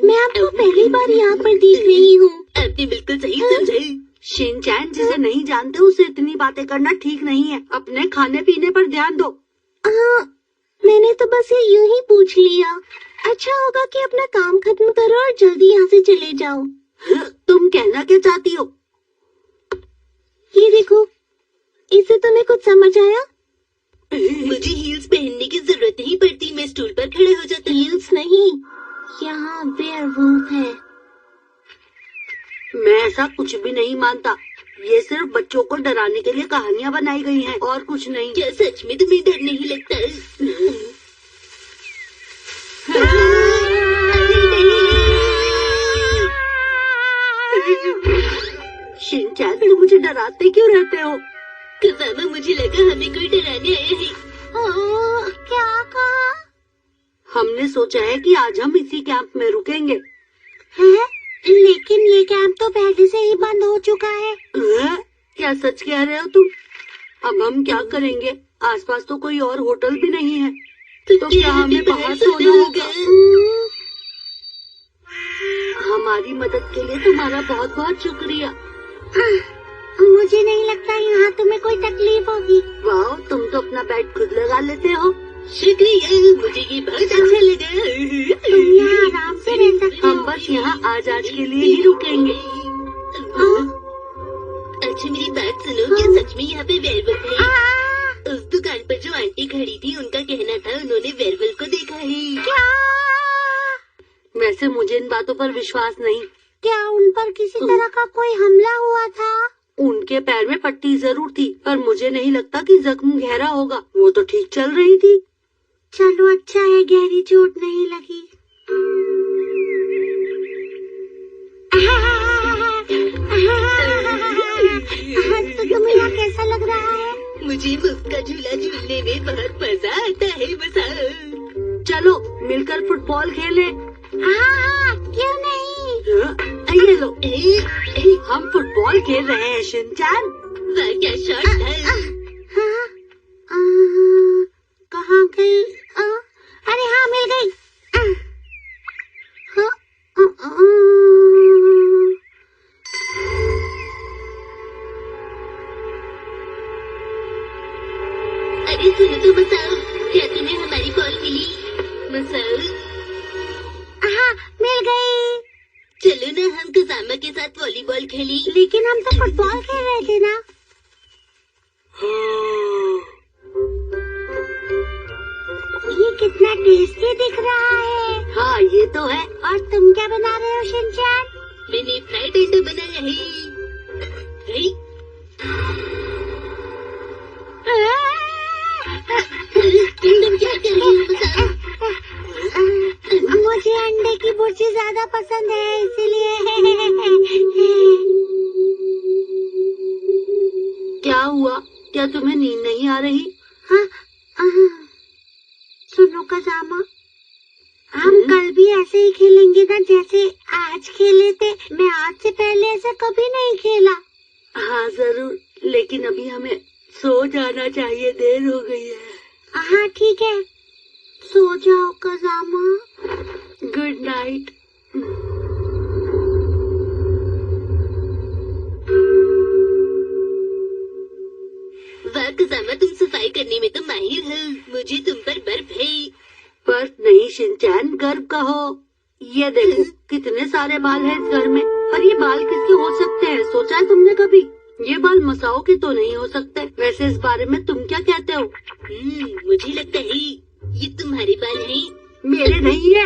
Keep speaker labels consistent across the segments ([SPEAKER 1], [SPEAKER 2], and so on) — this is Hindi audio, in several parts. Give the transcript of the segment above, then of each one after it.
[SPEAKER 1] मैं आपको पहली बार यहाँ पर देख रही हूँ।
[SPEAKER 2] आपने बिल्कुल सही समझा।
[SPEAKER 3] शिनचैन जिसे नहीं जानते उसे इतनी बातें करना ठीक नहीं है। अपने खाने पीने पर ध्यान दो।
[SPEAKER 1] हाँ, मैंने तो बस ये यूं ही पूछ लिया। अच्छा होगा कि अपना काम खत्म करो और जल्दी यहाँ से चले जाओ।
[SPEAKER 3] तुम कहना क्या चाहती हो?
[SPEAKER 1] ये देखो, इससे तुम्हें कुछ समझ आया?
[SPEAKER 2] मुझे हील्स पहनने की जरूरत नहीं पड़ती, मैं स्टूल पर खड़े हो जाता हूँ।
[SPEAKER 1] हील्स नहीं, यहाँ वेयरवुल्फ है।
[SPEAKER 3] मैं ऐसा कुछ भी नहीं मानता। ये सिर्फ बच्चों को डराने के लिए कहानियाँ बनाई गई हैं और कुछ नहीं।
[SPEAKER 2] क्या सच में तुम्हें डर नहीं लगता?
[SPEAKER 3] शिनचैन, तुम मुझे डराते क्यों रहते हो?
[SPEAKER 2] कज़ामा, मुझे लगा हमें कोई डराने आया है।
[SPEAKER 1] क्या कहा?
[SPEAKER 3] हमने सोचा है कि आज हम इसी कैंप में रुकेंगे।
[SPEAKER 1] है? लेकिन ये कैंप तो पहले से ही बंद हो चुका है।
[SPEAKER 3] क्या सच कह रहे हो तुम? अब हम क्या करेंगे? आसपास तो कोई और होटल भी नहीं है। तो क्या हमें बाहर सोना होगा? हमारी मदद के लिए तुम्हारा बहुत बहुत शुक्रिया।
[SPEAKER 1] मुझे नहीं लगता यहाँ तुम्हें कोई तकलीफ होगी।
[SPEAKER 3] वाह, तुम तो अपना बेड खुद लगा लेते हो।
[SPEAKER 2] शुक्रिया, मुझे ये बहुत अच्छा लगा।
[SPEAKER 1] तुम यहाँ आराम से रह सकते
[SPEAKER 3] हम
[SPEAKER 1] हो।
[SPEAKER 3] बस यहाँ आज के लिए ही रुकेंगे।
[SPEAKER 2] अच्छा मेरी बात सुनो, क्या सच में यहाँ पे वेयरवुल्फ है? उस दुकान पर जो आंटी खड़ी थी उनका कहना था उन्होंने वेयरवुल्फ को देखा है।
[SPEAKER 1] क्या?
[SPEAKER 3] वैसे मुझे इन बातों पर विश्वास नहीं।
[SPEAKER 1] क्या उन पर किसी तरह का कोई हमला हुआ था?
[SPEAKER 3] उनके पैर में पट्टी जरूर थी, पर मुझे नहीं लगता कि जख्म गहरा होगा। वो तो ठीक चल रही थी।
[SPEAKER 1] चलो अच्छा है, गहरी चोट नहीं लगी। तो तुम्हें यहाँ कैसा लग रहा है?
[SPEAKER 2] मुझे मुफ्त का झूला झूलने में बहुत मजा आता है। बस
[SPEAKER 3] चलो मिलकर फुटबॉल खेलें।
[SPEAKER 1] हाँ, क्यों नहीं?
[SPEAKER 3] ये लो, हम फुटबॉल खेल रहे हैं शिनचैन।
[SPEAKER 2] वाह क्या शॉट था।
[SPEAKER 1] कहाँ गई? अरे हाँ, मिल गई।
[SPEAKER 2] अरे सुनो तो मसाओ, क्या तुम्हें हमारी बॉल मिली? मसाओ,
[SPEAKER 1] हाँ, मिल गई।
[SPEAKER 2] चलो ना हम कज़ामा के साथ वॉलीबॉल खेलें।
[SPEAKER 1] लेकिन हम तो फुटबॉल खेल रहे थे ना। ये कितना टेस्टी दिख रहा है।
[SPEAKER 3] हाँ ये तो है।
[SPEAKER 1] और तुम क्या बना रहे हो शिनचैन?
[SPEAKER 2] मैंने फ्राइड अंडा बनाया है। तुम क्या कर रही हो बताओ?
[SPEAKER 1] मुझे अंडे की भुर्जी ज्यादा पसंद है, इसीलिए।
[SPEAKER 3] क्या हुआ? क्या तुम्हें नींद नहीं आ रही?
[SPEAKER 1] हाँ, सुनो कज़ामा, हम कल भी ऐसे ही खेलेंगे ना जैसे आज खेले थे। मैं आज से पहले ऐसा कभी नहीं खेला।
[SPEAKER 3] हाँ जरूर, लेकिन अभी हमें सो जाना चाहिए, देर हो गई है।
[SPEAKER 1] हाँ ठीक है, सो जाओ कज़ामा।
[SPEAKER 3] Good night.
[SPEAKER 2] वाह कज़ामा, तुम सफाई करने में तो माहिर हो। मुझे तुम पर गर्व है।
[SPEAKER 3] बर्फ नहीं शिनचैन, गर्व कहो। ये देखो कितने सारे बाल हैं इस घर में। पर ये बाल किसके हो सकते हैं? सोचा है तुमने कभी? ये बाल मसाओ के तो नहीं हो सकते। वैसे इस बारे में तुम क्या कहते हो?
[SPEAKER 2] मुझे लगता है ये तुम्हारे बाल हैं।
[SPEAKER 3] मेरे नहीं है।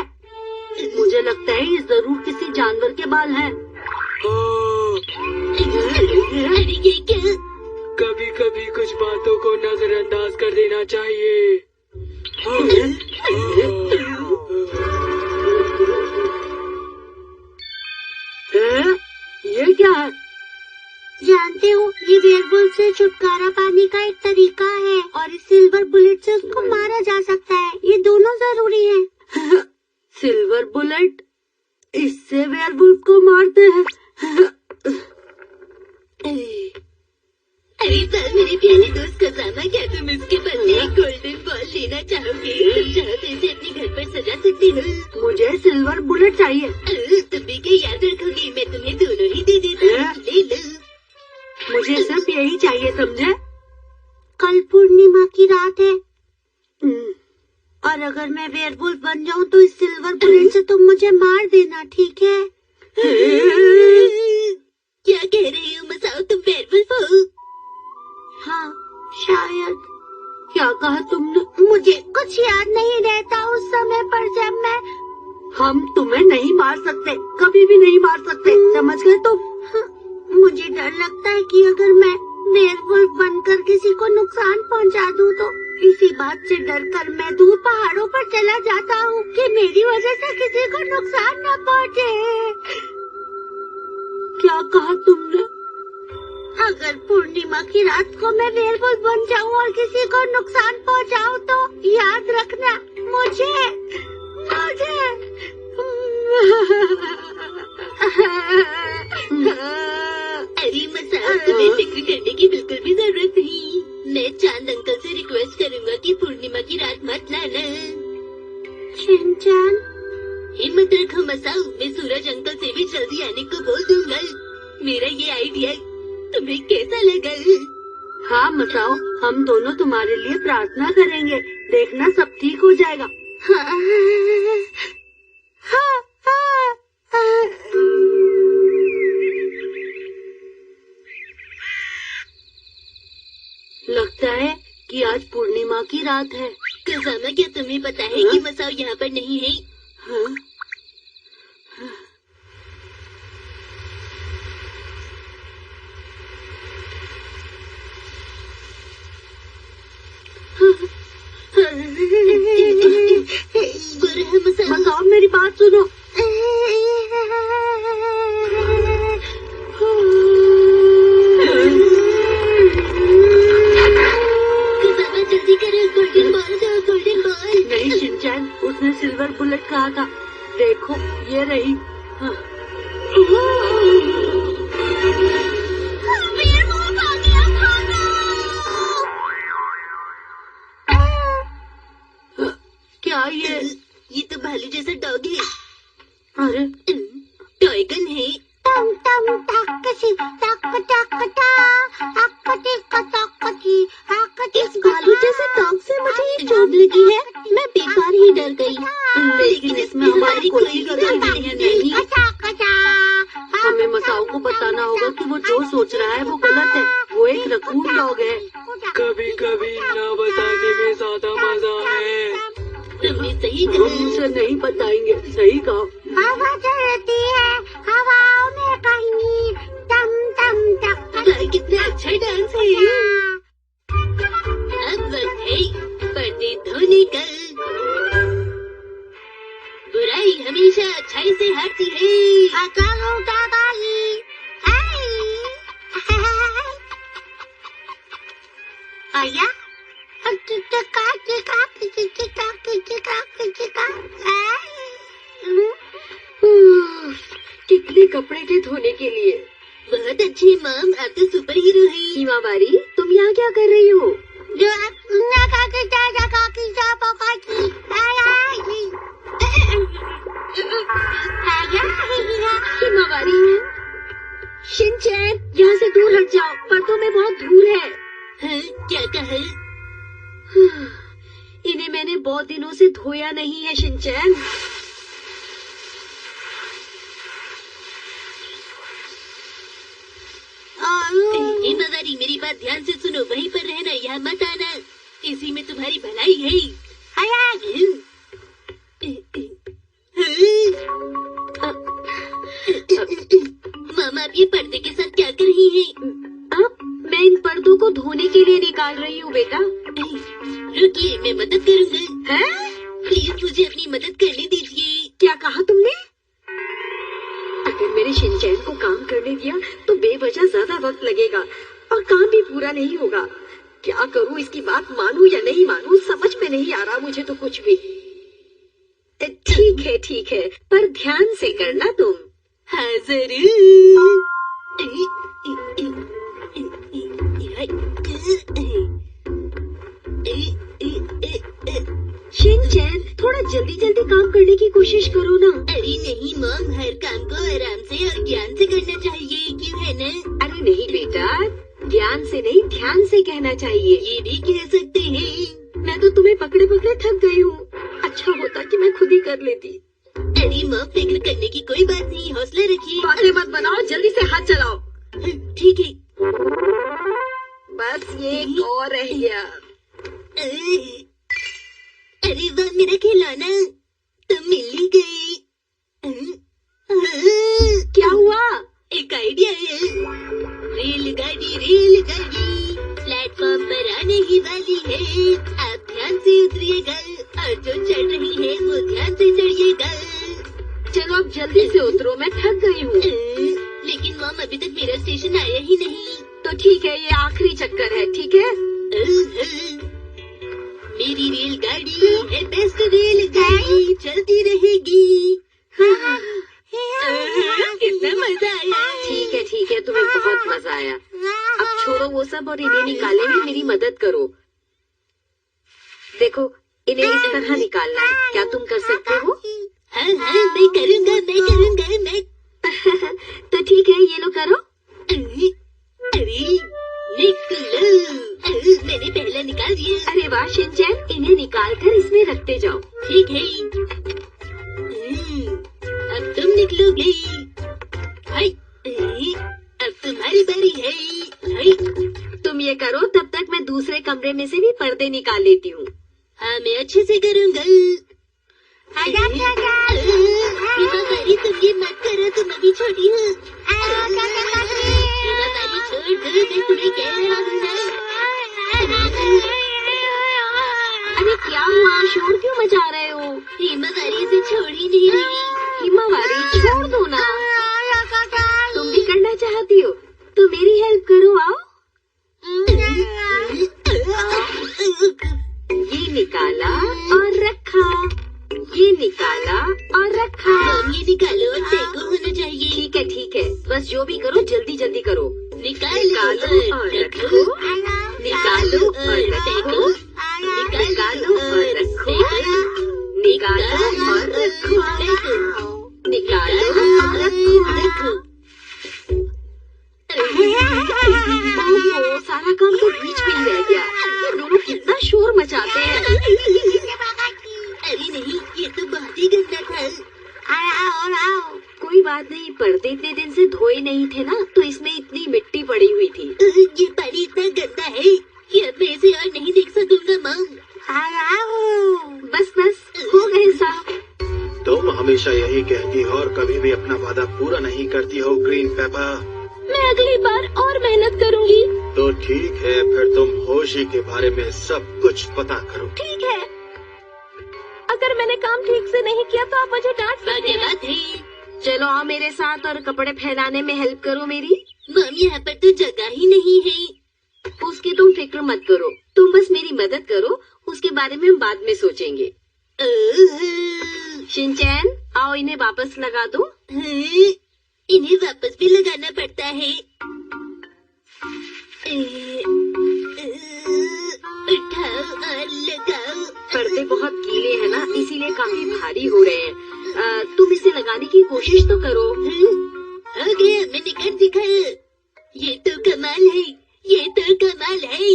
[SPEAKER 3] मुझे लगता है ये जरूर किसी जानवर के बाल हैं।
[SPEAKER 2] अरे ये क्या?
[SPEAKER 4] कभी कभी कुछ बातों को नजरअंदाज कर देना चाहिए।
[SPEAKER 3] ये क्या है?
[SPEAKER 1] जानते हो, ये वेयरवुल्फ से छुटकारा पाने का एक तरीका है और इस सिल्वर बुलेट से उसको मारा जा सकता है। ये दोनों जरूरी है।
[SPEAKER 3] Silver bullet? इससे वेयरवुल्फ को मारते हैं?
[SPEAKER 2] अरे वाह मेरे प्यारे दोस्त कज़ामा, क्या तुम इसके बदले एक गोल्डन बॉल लेना चाहोगे? तुम चाहो तो इसे अपने घर पर सजा सकती हो।
[SPEAKER 3] मुझे सिल्वर बुलेट बुलेट चाहिए।
[SPEAKER 2] तुम भी क्या याद रखोगी, मैं तुम्हें दोनों ही दे देता हूँ, ले लो।
[SPEAKER 3] मुझे सिर्फ यही चाहिए, समझे?
[SPEAKER 1] कल पूर्णिमा की रात है और अगर मैं वेयरवुल्फ बन जाऊं तो इस सिल्वर बुलेट से तुम मुझे मार देना, ठीक है?
[SPEAKER 2] क्या कह रही हो मसाओ, तुम वेयरवुल्फ हो?
[SPEAKER 1] हाँ शायद।
[SPEAKER 3] क्या कहा तुमने?
[SPEAKER 1] मुझे कुछ याद नहीं रहता उस समय पर जब मैं
[SPEAKER 3] हम तुम्हें नहीं मार सकते, कभी भी नहीं मार सकते, समझ गए तुम?
[SPEAKER 1] मुझे डर लगता है कि अगर मैं वेयरवुल्फ बनकर किसी को नुकसान पहुंचा दूं तो इसी बात से डरकर मैं दूर पहाड़ों पर चला जाता हूँ कि मेरी वजह से किसी को नुकसान न पहुंचे।
[SPEAKER 3] क्या कहा तुमने?
[SPEAKER 1] अगर पूर्णिमा की रात को मैं वेयरवुल्फ बन जाऊं और किसी को नुकसान पहुंचाऊं तो याद रखना मुझे
[SPEAKER 2] अरे मसाओ, तुम्हें फिक्र करने की बिल्कुल भी जरूरत नहीं। मैं चांद अंकल से रिक्वेस्ट करूंगा कि पूर्णिमा की रात मत लाना।
[SPEAKER 1] शिनचैन,
[SPEAKER 2] हिम्मत रखो मसाओ, मैं सूरज अंकल से भी जल्दी आने को बोल दूंगा। मेरा ये आइडिया तुम्हें कैसा लगा?
[SPEAKER 3] हाँ मसाओ, हम दोनों तुम्हारे लिए प्रार्थना करेंगे, देखना सब ठीक हो जाएगा। लगता है कि आज पूर्णिमा की रात है।
[SPEAKER 2] कसामा, क्या तुम्हें पता है कि मसाओ यहाँ पर नहीं है?
[SPEAKER 3] हाँ? मसाओ, मेरी बात सुनो।
[SPEAKER 2] जल्दी करो, गोल्डन बॉल दो, गोल्डन बॉल।
[SPEAKER 3] नहीं शिनचैन, उसने सिल्वर बुलेट कहा था, देखो ये रही। हाँ। क्या
[SPEAKER 2] ये तो भालू जैसा डॉग है।
[SPEAKER 3] अरे
[SPEAKER 2] टॉय गन है।
[SPEAKER 1] टम टम टकसी टक टक टा अकटी कटकटी अकटी।
[SPEAKER 2] इस भालू जैसे डॉग से मुझे ये चोट लगी है, मैं बेकार ही डर गई।
[SPEAKER 3] लेकिन इसमें हमारी कोई गलती नहीं है। हमें मसाओ को बताना होगा कि वो जो सोच रहा है वो गलत है। वो एक रकून डॉग है।
[SPEAKER 4] कभी कभी न बताने में ज्यादा मजा है।
[SPEAKER 2] तुमने सही
[SPEAKER 3] हम
[SPEAKER 2] कहा।
[SPEAKER 3] उसे नहीं बताएंगे, सही कहा।
[SPEAKER 1] हवा चलती है, हवाओं में कहीं टम टम टक।
[SPEAKER 2] वाह, कितना अच्छा डांस है। अब वक्त है पर्दे धोने का। बुराई हमेशा अच्छाई से हारती है।
[SPEAKER 1] आया
[SPEAKER 3] कितने कपड़े थे धोने के लिए।
[SPEAKER 2] बहुत अच्छे मॉम, आप तो सुपर हीरो है।
[SPEAKER 3] हिमावारी, तुम यहाँ क्या कर रही हो? हिमावारी, शिनचैन, यहाँ से दूर हट जाओ, पर्दों में बहुत धूल है।
[SPEAKER 2] हाँ, क्या कहा?
[SPEAKER 3] इन्हें मैंने बहुत दिनों से धोया नहीं है शिनचैन।
[SPEAKER 2] हिमावारी, मेरी बात ध्यान से सुनो, वहीं पर रहना, यहाँ मत आना। इसी में तुम्हारी भलाई है। मामा, आप ये पर्दे के साथ क्या कर रही हैं?
[SPEAKER 3] मैं इन पर्दों को धोने के लिए निकाल रही हूँ बेटा।
[SPEAKER 2] रुकिए, मैं मदद करूँगा।
[SPEAKER 3] हैं?
[SPEAKER 2] प्लीज मुझे अपनी मदद करने दीजिए।
[SPEAKER 3] क्या कहा तुमने? अगर मेरे शिनचैन को काम करने दिया तो बेवजह ज्यादा वक्त लगेगा और काम भी पूरा नहीं होगा। क्या करूँ, इसकी बात मानूं या नहीं मानूं, समझ में नहीं आ रहा मुझे तो कुछ भी। ठीक है, पर ध्यान से करना तुम।
[SPEAKER 2] हाँ जरूर।
[SPEAKER 3] शिनचैन, थोड़ा जल्दी जल्दी काम करने की कोशिश करो ना।
[SPEAKER 2] अरे नहीं मॉम, हर काम को आराम से और ज्ञान से करना चाहिए, क्यों है ना?
[SPEAKER 3] अरे नहीं बेटा, ज्ञान से नहीं ध्यान से कहना चाहिए।
[SPEAKER 2] ये भी कह सकते हैं।
[SPEAKER 3] मैं तो तुम्हें पकड़े पकड़े थक गई हूँ। अच्छा होता कि मैं खुद ही कर लेती।
[SPEAKER 2] अरे मॉम, फिक्र करने की कोई बात नहीं, हौसला रखिए।
[SPEAKER 3] बातें मत बनाओ, जल्दी से हाथ चलाओ।
[SPEAKER 2] ठीक है।
[SPEAKER 3] बस ये एक और रह गया।
[SPEAKER 2] अरे वाह, मेरा खिलौना तुम मिल ही गए।
[SPEAKER 3] क्या हुआ?
[SPEAKER 2] एक आइडिया है। रेलगाड़ी प्लेटफॉर्म पर आने ही वाली है। आप ध्यान से उतरिएगा और जो चढ़ रही है वो ध्यान से चढ़िएगा।
[SPEAKER 3] चलो अब जल्दी से उतरो, मैं थक गई हूँ।
[SPEAKER 2] लेकिन मॉम, अभी तक मेरा स्टेशन आया ही नहीं।
[SPEAKER 3] तो ठीक है, ये आखिरी चक्कर है, ठीक है?
[SPEAKER 2] मेरी रेलगाड़ी है बेस्ट रेलगाड़ी, चलती रहेगी। कितना मजा आया।
[SPEAKER 3] ठीक है, तुम्हें बहुत मजा आया। अब छोड़ो वो सब और इन्हें निकालने में मेरी मदद करो। देखो, इन्हें इस तरह निकालना है, क्या तुम कर सकते हो?
[SPEAKER 2] हाँ, मैं करूँगा।
[SPEAKER 3] तो ठीक है, ये लो करो।
[SPEAKER 2] अरे निकलो। मैंने पहला निकाल दिया।
[SPEAKER 3] अरे वाह शिनचैन, इन्हें निकाल कर इसमें रखते जाओ।
[SPEAKER 2] ठीक है। अब तुम निकलोगे। हाय, अब तुम्हारी बारी है। हाय।
[SPEAKER 3] तुम ये करो, तब तक मैं दूसरे कमरे में से भी पर्दे निकाल लेती हूँ।
[SPEAKER 2] हाँ, मैं अच्छे से करूँगा। बारी, तुम ये मत करो, तुम अभी छोटी हो। बारी छोड़ दो, मैं तुम्हें कह रहा हूँ ना।
[SPEAKER 3] अरे क्या हुआ, शोर क्यों मचा रहे हो?
[SPEAKER 2] हिमावारी से छोड़ ही नहीं रही।
[SPEAKER 3] हिमावारी, छोड़ दो ना। तुम भी करना चाहती हो तो मेरी हेल्प करो, आओ। ये निकाला और रखा, ये निकाला और रखा।
[SPEAKER 2] ये निकालो और फेंको होना चाहिए।
[SPEAKER 3] ठीक है, बस जो भी करो जल्दी जल्दी करो।
[SPEAKER 2] निकालो
[SPEAKER 3] और रखो, निकालो और रखो, निकालो और रखो, निकालो और रखो, निकालो और रखो। ओहो, सारा काम तो बीच में ही रह गया। ये दोनों कितना शोर मचाते हैं।
[SPEAKER 2] अरे नहीं, ये तो बहुत ही गंदा था।
[SPEAKER 3] कोई बात नहीं, पर्दे इतने दिन से धोए नहीं थे ना, तो इसमें इतनी मिट्टी पड़ी हुई थी।
[SPEAKER 2] ये पानी इतना गंदा है कि अब मैं इसे और नहीं देख सकूंगा मॉम।
[SPEAKER 3] बस हो गए साहब।
[SPEAKER 5] तुम हमेशा यही कहती हो और कभी भी अपना वादा पूरा नहीं करती हो ग्रीन पेपर।
[SPEAKER 2] मैं अगली बार और मेहनत करूंगी।
[SPEAKER 5] तो ठीक है, फिर तुम होशी के बारे में सब कुछ पता करो।
[SPEAKER 2] ठीक है, अगर मैंने काम ठीक से नहीं किया तो आप मुझे डांट सकते हैं।
[SPEAKER 3] चलो आओ मेरे साथ और कपड़े फैलाने में हेल्प करो मेरी।
[SPEAKER 2] मॉम, यहाँ पर तो जगह ही नहीं है।
[SPEAKER 3] उसकी तुम फिक्र मत करो, तुम बस मेरी मदद करो, उसके बारे में हम बाद में सोचेंगे। शिनचैन, आओ इन्हें वापस लगा दो।
[SPEAKER 2] इन्हें वापस भी लगाना पड़ता है। उठाओ और लगाओ।
[SPEAKER 3] पर्दे बहुत गीले हैं ना, इसीलिए काफी भारी हो रहे हैं। तुम इसे लगाने की कोशिश तो करो।
[SPEAKER 2] हो गया, मैंने कर दिखाया। ये तो कमाल है, ये तो कमाल है,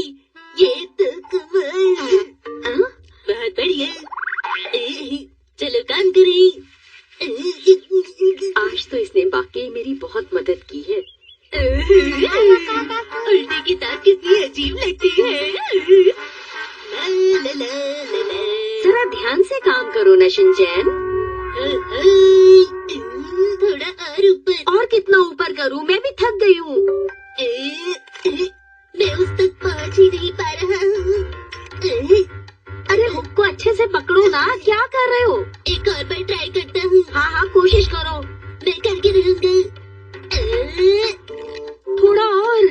[SPEAKER 2] ये तो कमाल है। बहुत बढ़िया। चलो काम करें।
[SPEAKER 3] आज तो इसने वाकई मेरी बहुत मदद की है।
[SPEAKER 2] उल्टी किताब कितनी अजीब लगती है। ला, ला, ला, ला, ला।
[SPEAKER 3] जरा ध्यान से काम करो ना शिनचैन।
[SPEAKER 2] थोड़ा और ऊपर।
[SPEAKER 3] और कितना ऊपर करूं, मैं भी थक गई हूँ।
[SPEAKER 2] मैं उस तक पहुँच ही नहीं पा रहा हूँ।
[SPEAKER 3] अरे हुक को अच्छे से पकड़ो ना, क्या कर रहे हो?
[SPEAKER 2] एक और बार ट्राई करता हूँ।
[SPEAKER 3] हाँ कोशिश करो।
[SPEAKER 2] मैं करके रहूँगा।
[SPEAKER 3] थोड़ा और।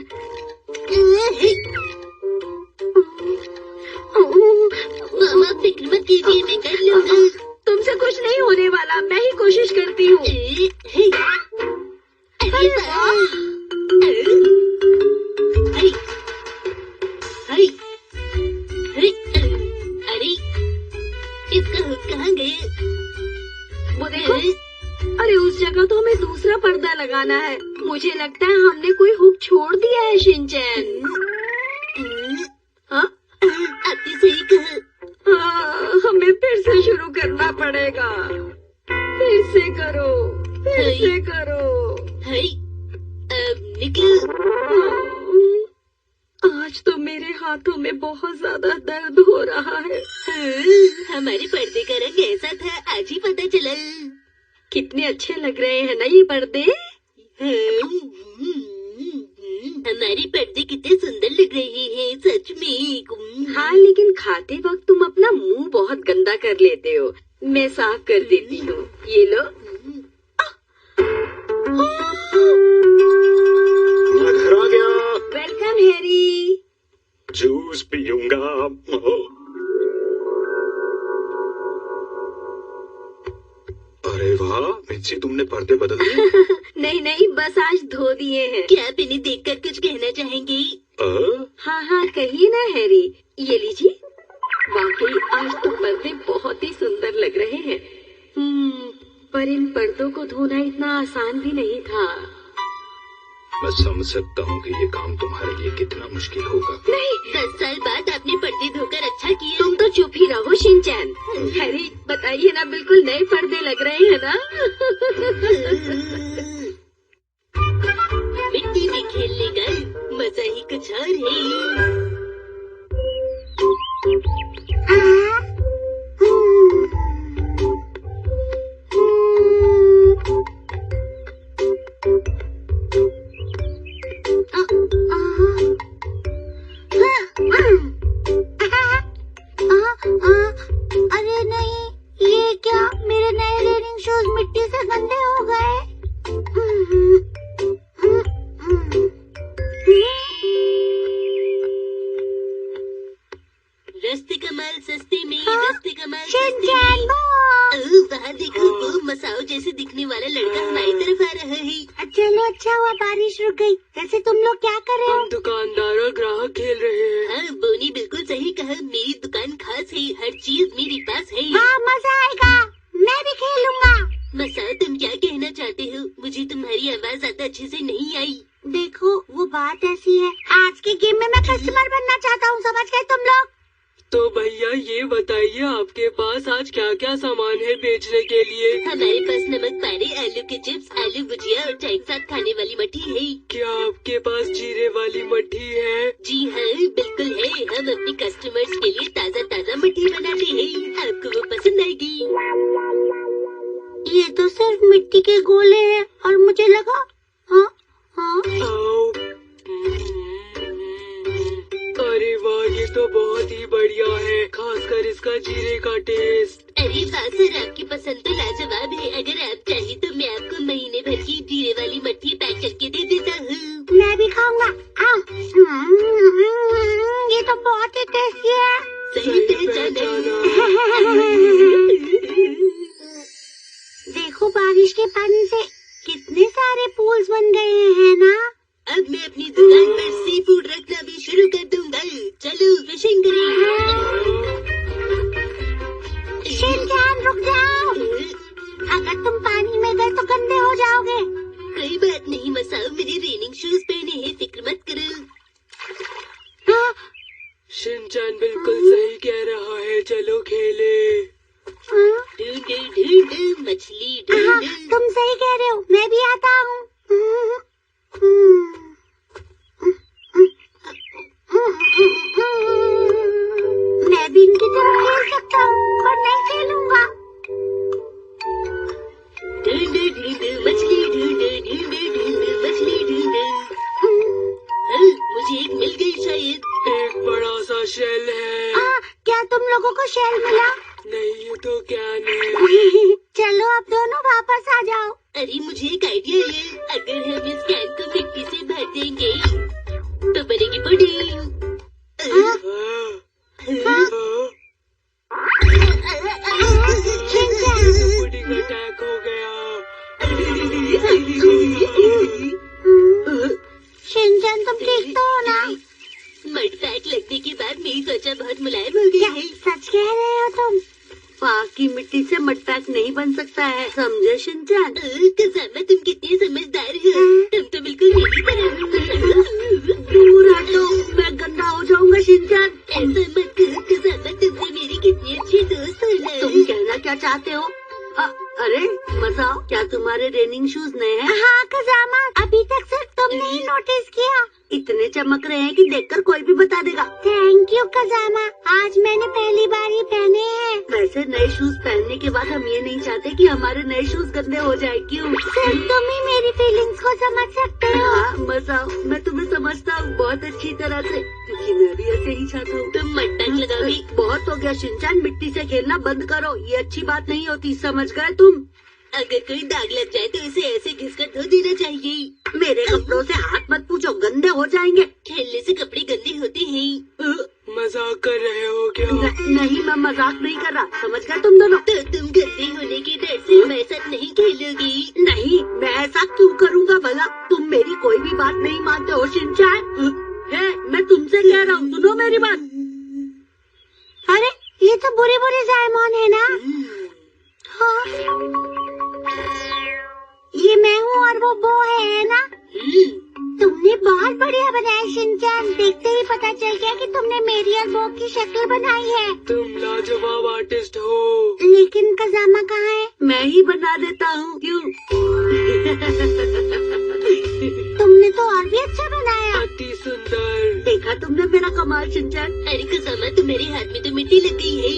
[SPEAKER 2] मामा, फिक्र मत कीजिए, मैं कर लूँगा।
[SPEAKER 3] तुमसे कुछ नहीं होने वाला, मैं ही कोशिश करती हूँ।
[SPEAKER 2] अरे वाह!
[SPEAKER 3] उस जगह तो हमें दूसरा पर्दा लगाना है। मुझे लगता है हमने कोई हुक छोड़ दिया है शिनचैन। हाँ?
[SPEAKER 2] आपने सही कहा।
[SPEAKER 3] हाँ, हमें फिर से शुरू करना पड़ेगा। फिर से करो, फिर से करो।
[SPEAKER 2] हाय, निकलो।
[SPEAKER 3] आज तो मेरे हाथों में बहुत ज्यादा दर्द हो रहा है।
[SPEAKER 2] हमारे पर्दे का रंग ऐसा था, आज ही पता चला।
[SPEAKER 3] कितने अच्छे लग रहे हैं ना ये पर्दे।
[SPEAKER 2] हमारे पर्दे कितने सुंदर लग रहे हैं सच में।
[SPEAKER 3] हाँ, लेकिन खाते वक्त तुम अपना मुंह बहुत गंदा कर लेते हो। मैं साफ कर देती हूँ, ये लो।
[SPEAKER 5] घर आ गया।
[SPEAKER 3] Welcome Harry.
[SPEAKER 5] जूस पीऊंगा। अरे वाह मिर्ची, तुमने पर्दे बदल दिए।
[SPEAKER 3] नहीं नहीं, बस आज धो दिए हैं।
[SPEAKER 2] क्या आप इन्हें देखकर कुछ कहना चाहेंगे?
[SPEAKER 3] हाँ हाँ, कहिए ना हैरी। ये लीजिए। वाकई आज तो पर्दे बहुत ही सुंदर लग रहे हैं। पर इन पर्दों को धोना इतना आसान भी नहीं था।
[SPEAKER 5] मैं समझ सकता हूँ कि ये काम तुम्हारे लिए कितना मुश्किल होगा।
[SPEAKER 3] नहीं,
[SPEAKER 2] 10 साल बाद आपने पर्दे धोकर अच्छा किया।
[SPEAKER 3] तुम तो चुप ही रहो शिनचैन। हैरी बताइए ना, बिल्कुल नए पर्दे लग रहे हैं ना।
[SPEAKER 2] मिट्टी में खेलने का मजा ही कुछ और है।
[SPEAKER 1] अरे नहीं, ये क्या, मेरे नए रेनिंग शूज मिट्टी से गंदे हो गए।
[SPEAKER 2] रस्ते का माल सस्ते में, रस्ते का माल सस्ते
[SPEAKER 1] शिनचैन
[SPEAKER 2] में।
[SPEAKER 1] वो।
[SPEAKER 2] वहाँ देखो, वो मसाओ जैसे दिखने वाला लड़का हमारी तरफ आ रहा है।
[SPEAKER 1] चलो अच्छा हुआ बारिश रुक गई। वैसे तुम लोग क्या कर रहे
[SPEAKER 4] हम
[SPEAKER 1] हो?
[SPEAKER 4] दुकानदार और ग्राहक खेल रहे हैं।
[SPEAKER 2] हाँ, बोनी बिल्कुल सही कहा। मेरी दुकान खास है, हर चीज मेरे पास है।
[SPEAKER 1] हाँ, मजा आएगा, मैं भी खेलूंगा।
[SPEAKER 2] मसाओ, तुम क्या कहना चाहते हो? मुझे तुम्हारी आवाज ज्यादा अच्छे से नहीं आई।
[SPEAKER 1] देखो, वो बात ऐसी है, आज के गेम में मैं कस्टमर बनना चाहता हूँ, समझ गए तुम लोग?
[SPEAKER 4] तो भैया ये बताइए, आपके पास आज क्या क्या सामान है बेचने के लिए?
[SPEAKER 2] हमारे पास नमक पारे, आलू के चिप्स, आलू भुजिया और चाय के साथ खाने वाली मट्ठी है।
[SPEAKER 4] क्या आपके पास जीरे वाली मट्ठी है?
[SPEAKER 2] जी हाँ, बिल्कुल है। हम अपने कस्टमर्स के लिए ताज़ा ताज़ा मट्ठी बनाते हैं। आपको वो पसंद आएगी।
[SPEAKER 1] ये तो सिर्फ मिट्टी के गोले हैं और मुझे लगा। हाँ हाँ,
[SPEAKER 4] आओ। अरे वाह, ये तो बहुत ही बढ़िया है, खासकर इसका जीरे का टेस्ट।
[SPEAKER 2] अरे वाह सर, आपकी पसंद तो लाजवाब है। अगर आप चाहे तो मैं आपको महीने भर की जीरे वाली मट्ठी पैक करके दे देता हूँ।
[SPEAKER 1] मैं भी खाऊंगा। ये तो बहुत ही टेस्टी है।
[SPEAKER 2] सही पहचाना।
[SPEAKER 1] देखो, बारिश के पानी से कितने सारे पूल्स बन गए हैं ना।
[SPEAKER 2] अब मैं अपनी दुकान पर सी फूड रखना भी शुरू कर दूंगा। चलो फिशिंग करें।
[SPEAKER 1] शिनचैन रुक जाओ, अगर तुम पानी में गए तो गंदे हो जाओगे।
[SPEAKER 2] कोई बात नहीं मसाओ, मेरे रेनिंग शूज पहने हैं, फिक्र मत करो।
[SPEAKER 1] हाँ,
[SPEAKER 4] शिनचैन बिल्कुल सही कह रहा है, चलो खेले।
[SPEAKER 2] ढूंढो ढूंढो मछली
[SPEAKER 1] हाँ,
[SPEAKER 2] ढूंढो।
[SPEAKER 1] तुम सही कह रहे हो, मैं भी आता हूँ। मैं भी इनकी तरह खेल सकता हूँ, पर नहीं खेलूंगा।
[SPEAKER 2] ढूंढो ढूंढो मछली ढूंढो, ढूंढो ढूंढो मछली ढूंढो। मुझे एक मिल गई शायद।
[SPEAKER 4] एक बड़ा सा शेल है।
[SPEAKER 1] क्या तुम लोगों को शेल मिला?
[SPEAKER 4] नहीं, ये तो कैन है।
[SPEAKER 1] चलो अब दोनों वापस आ जाओ।
[SPEAKER 2] अरे मुझे एक आइडिया है, अगर हम इस कैन को मिट्टी से भर देंगे तो बनेगी पुडिंग।
[SPEAKER 4] पुडिंग अटैक हो गया।
[SPEAKER 1] शिनचैन तुम ठीक तो हो ना?
[SPEAKER 2] मड पैक लगने के बाद मेरी त्वचा बहुत मुलायम हो गई
[SPEAKER 1] क्या
[SPEAKER 2] है।
[SPEAKER 1] सच कह रहे हो तुम?
[SPEAKER 3] पाक की मिट्टी से मट्टा पैक नहीं बन सकता है, समझे शिनचैन?
[SPEAKER 2] कज़ामा तुम कितने समझदार हो, तुम तो बिल्कुल मेरी तरह।
[SPEAKER 3] दूर हटो, मैं गंदा हो जाऊंगा शिनचैन।
[SPEAKER 2] ऐसा मत करो कज़ामा, तुमसे मेरी कितनी अच्छी दोस्त हो ना।
[SPEAKER 3] तुम कहना क्या चाहते हो? अरे मसाओ, क्या तुम्हारे रेनिंग शूज नए हैं?
[SPEAKER 1] हाँ कज़ामा, अभी तक सिर्फ तुमने ही नोटिस किया।
[SPEAKER 3] इतने चमक रहे हैं कि देखकर कोई भी बता देगा।
[SPEAKER 1] थैंक यू कज़ामा, आज मैंने पहली बार ही पहने हैं।
[SPEAKER 3] वैसे नए शूज पहनने के बाद हम ये नहीं चाहते कि हमारे नए शूज गंदे हो जाए, क्यों?
[SPEAKER 1] सिर्फ तुम ही मेरी फीलिंग्स को समझ सकते हो।
[SPEAKER 3] हाँ मसाओ, मैं तुम्हें समझता हूँ बहुत अच्छी तरह से, क्योंकि मैं भी ऐसे ही चाहता हूँ।
[SPEAKER 2] तुम मटक लगाओगी।
[SPEAKER 3] बहुत हो गया शिनचैन, मिट्टी से खेलना बंद करो, ये अच्छी बात नहीं होती, समझ गए तुम?
[SPEAKER 2] अगर कोई दाग लग जाए तो उसे ऐसे घिसकर धो देना चाहिए।
[SPEAKER 3] मेरे कपड़ों से हाथ मत पूछो, गंदे हो जाएंगे।
[SPEAKER 2] खेलने से कपड़े गंदे होते हैं।
[SPEAKER 4] मजाक कर रहे हो क्या?
[SPEAKER 3] नहीं, मैं मजाक नहीं कर रहा, समझ गए तुम दोनों?
[SPEAKER 2] तो तुम गंदे होने के डर से हमारे साथ नहीं खेलोगी?
[SPEAKER 3] नहीं, मैं ऐसा क्यों करूँगा भला? तुम मेरी कोई भी बात नहीं मानते हो शिनचैन। है, मैं तुमसे कह रहा हूँ, सुनो मेरी बात।
[SPEAKER 1] अरे ये तो बुरे बुरे जायमोन है ना। हाँ, ये मैं हूँ और वो बो है ना। तुमने बहुत बढ़िया बनाया शिनचैन, देखते ही पता चल गया कि तुमने मेरी और बो की शक्ल बनाई है।
[SPEAKER 4] तुम लाजवाब आर्टिस्ट हो।
[SPEAKER 1] लेकिन कज़ामा कहाँ है?
[SPEAKER 3] मैं ही बना देता हूँ, क्यों?
[SPEAKER 1] तुमने तो और भी अच्छा बनाया।
[SPEAKER 4] अति सुंदर।
[SPEAKER 3] देखा तुमने मेरा कमाल शिनचैन?
[SPEAKER 2] अरे कज़ामा, तुम्हारे हाथ में तो मिट्टी लग गई है।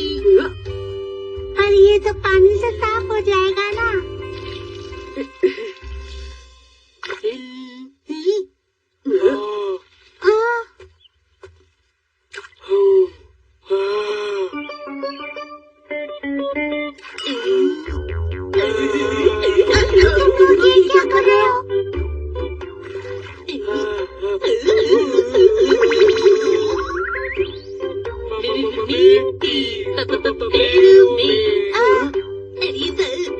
[SPEAKER 1] अरे ये तो पानी से साफ हो जाएगा ना। हाँ, ये क्या कर रहे हो?
[SPEAKER 2] अरे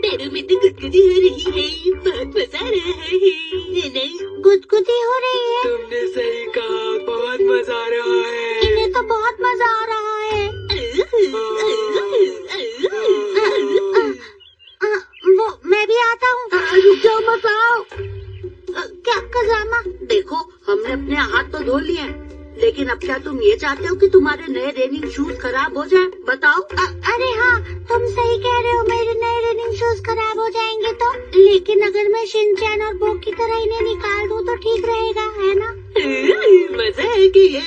[SPEAKER 2] पैरों में तो गुदगुदी हो रही है, बहुत मजा आ रहा है ना?
[SPEAKER 1] गुदगुदी हो रही है।
[SPEAKER 4] तुमने सही कहा, बहुत मजा आ रहा है।
[SPEAKER 1] इन्हें तो बहुत मजा आ रहा है। वो मैं भी आता हूँ।
[SPEAKER 3] रुक जाओ, मत आओ।
[SPEAKER 1] क्या कज़ामा?
[SPEAKER 3] देखो, हमने अपने हाथ तो धो लिए हैं, लेकिन अब क्या तुम ये चाहते हो कि तुम्हारे नए रेनिंग शूज खराब हो जाए? बताओ।
[SPEAKER 1] अरे हाँ, तुम सही कह रहे हो, मेरे नए रनिंग शूज खराब हो जाएंगे तो। लेकिन अगर मैं शिनचैन और बो की तरह इन्हें निकाल दूँ तो ठीक रहेगा, है ना?
[SPEAKER 2] मजा आ गया।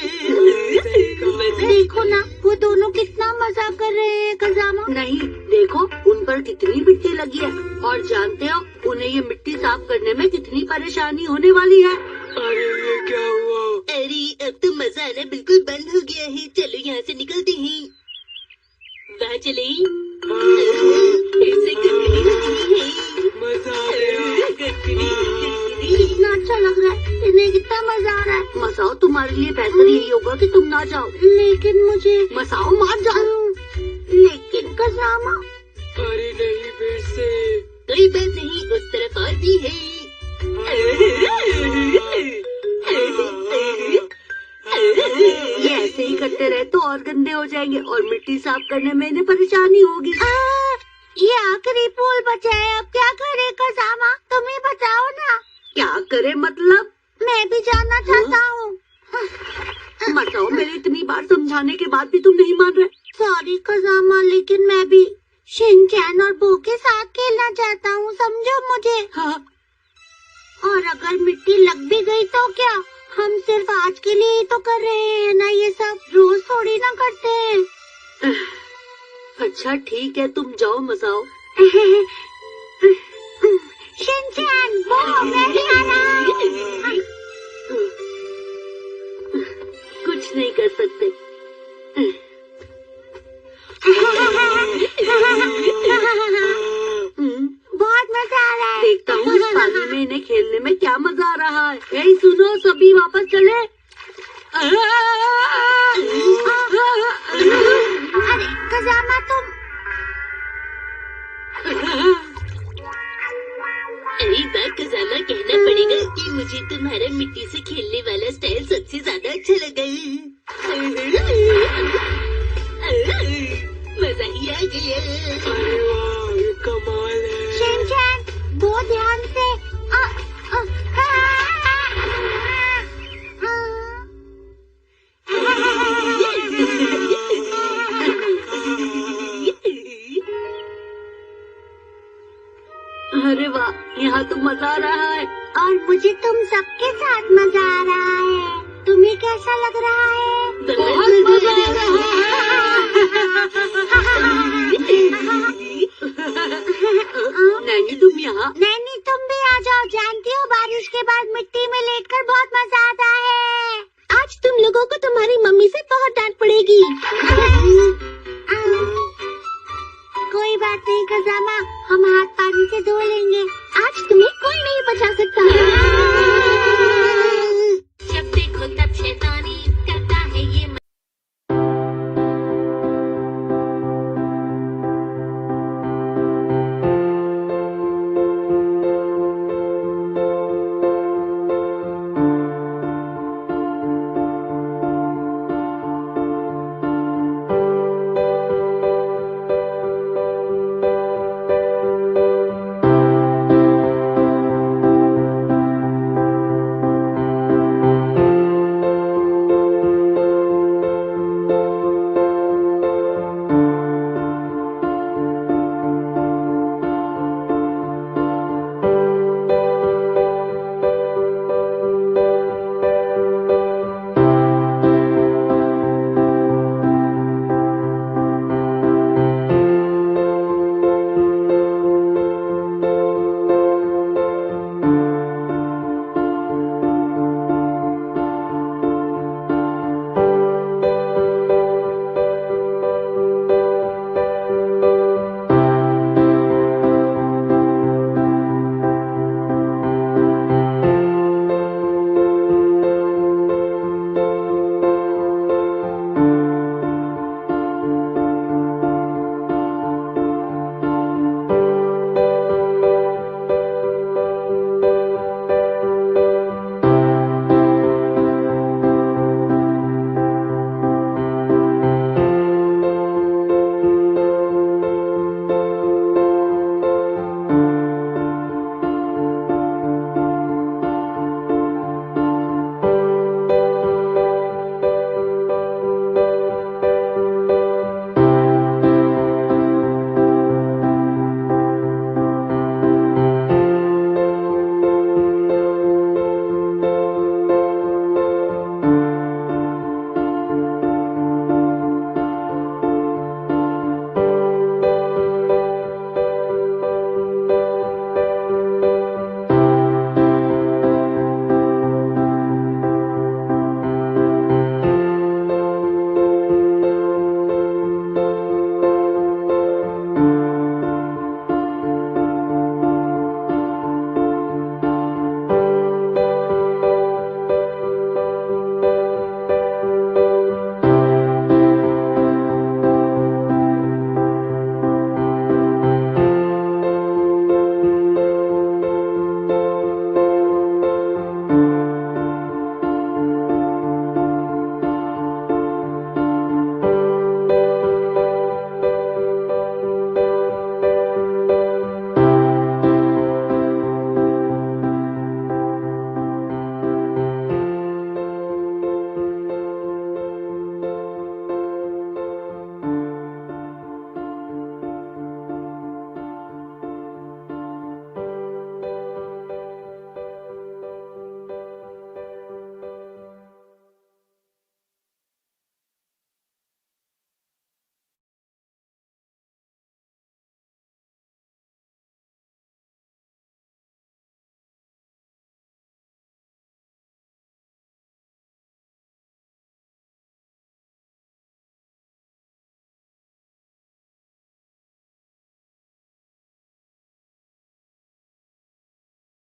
[SPEAKER 1] देखो ना, वो दोनों कितना मजा कर रहे हैं कज़ामा।
[SPEAKER 3] नहीं, देखो उन पर कितनी मिट्टी लगी है, और जानते हो उन्हें ये मिट्टी साफ करने में कितनी परेशानी होने वाली है।
[SPEAKER 4] अरे ये क्या हुआ?
[SPEAKER 2] अरे अब तो मजा आना बिल्कुल बंद हो गया है, चलो यहाँ से निकलते हैं। वहाँ चले। ऐसे गुदगुदी होती है।
[SPEAKER 4] मजा आ गया।
[SPEAKER 1] कितना अच्छा लग रहा है, इन्हें कितना मजा आ रहा है।
[SPEAKER 3] मसाओ, तुम्हारे लिए बेहतर यही होगा कि तुम ना जाओ।
[SPEAKER 1] लेकिन मुझे
[SPEAKER 3] मसाओ, मत जाओ।
[SPEAKER 1] लेकिन कज़ामा।
[SPEAKER 4] अरे नहीं, फिर से।
[SPEAKER 2] कोई बात नहीं, उस तरफ और भी है।
[SPEAKER 3] ये ऐसे ही करते रहे तो और गंदे हो जाएंगे, और मिट्टी साफ करने में इन्हें परेशानी होगी।
[SPEAKER 1] ये आखिरी पुल बचा है, अब क्या करे कज़ामा? तुम ही बताओ ना।
[SPEAKER 3] क्या करे मतलब?
[SPEAKER 1] मैं भी जानना चाहता हूँ।
[SPEAKER 3] मसाओ, मेरी इतनी बार समझाने के बाद भी तुम नहीं मान रहे।
[SPEAKER 1] सॉरी कज़ामा, लेकिन मैं भी शिनचैन और बो के साथ खेलना चाहता हूँ, समझो मुझे।
[SPEAKER 3] हाँ,
[SPEAKER 1] और अगर मिट्टी लग भी गई तो क्या? हम सिर्फ आज के लिए ही तो कर रहे हैं ना, ये सब रोज थोड़ी ना करते हैं।
[SPEAKER 3] अच्छा ठीक है, तुम जाओ मसाओ।
[SPEAKER 1] शिनचैन, बो, मैं भी आ रहा हूँ।
[SPEAKER 3] कुछ नहीं कर सकते।
[SPEAKER 1] बहुत मजा आ रहा है।
[SPEAKER 3] देखता हूँ इस पानी में इन्हें खेलने में क्या मजा आ रहा है। यही सुनो, सभी वापस चले।
[SPEAKER 1] अरे कज़ामा, तुम।
[SPEAKER 2] अरे बात कज़ामा, कहना पड़ेगा कि मुझे तुम्हारा मिट्टी से खेलने वाला स्टाइल सबसे ज्यादा अच्छा लगा। मजा ही आ गया।
[SPEAKER 4] अरे वाह,
[SPEAKER 3] अरे वाह, यहाँ तो मजा आ रहा है।
[SPEAKER 1] और मुझे तुम सबके साथ मजा आ रहा है। तुम्हें कैसा लग रहा है?
[SPEAKER 3] बहुत मजा आ रहा नैनी तुम यहाँ?
[SPEAKER 1] नैनी तुम भी आ जाओ। जानती हो बारिश के बाद मिट्टी में लेटकर बहुत मजा आता है।
[SPEAKER 2] आज तुम लोगों को तुम्हारी मम्मी से बहुत डांट पड़ेगी।
[SPEAKER 1] कोई बात नहीं खजामा, हम हाथ पानी से धो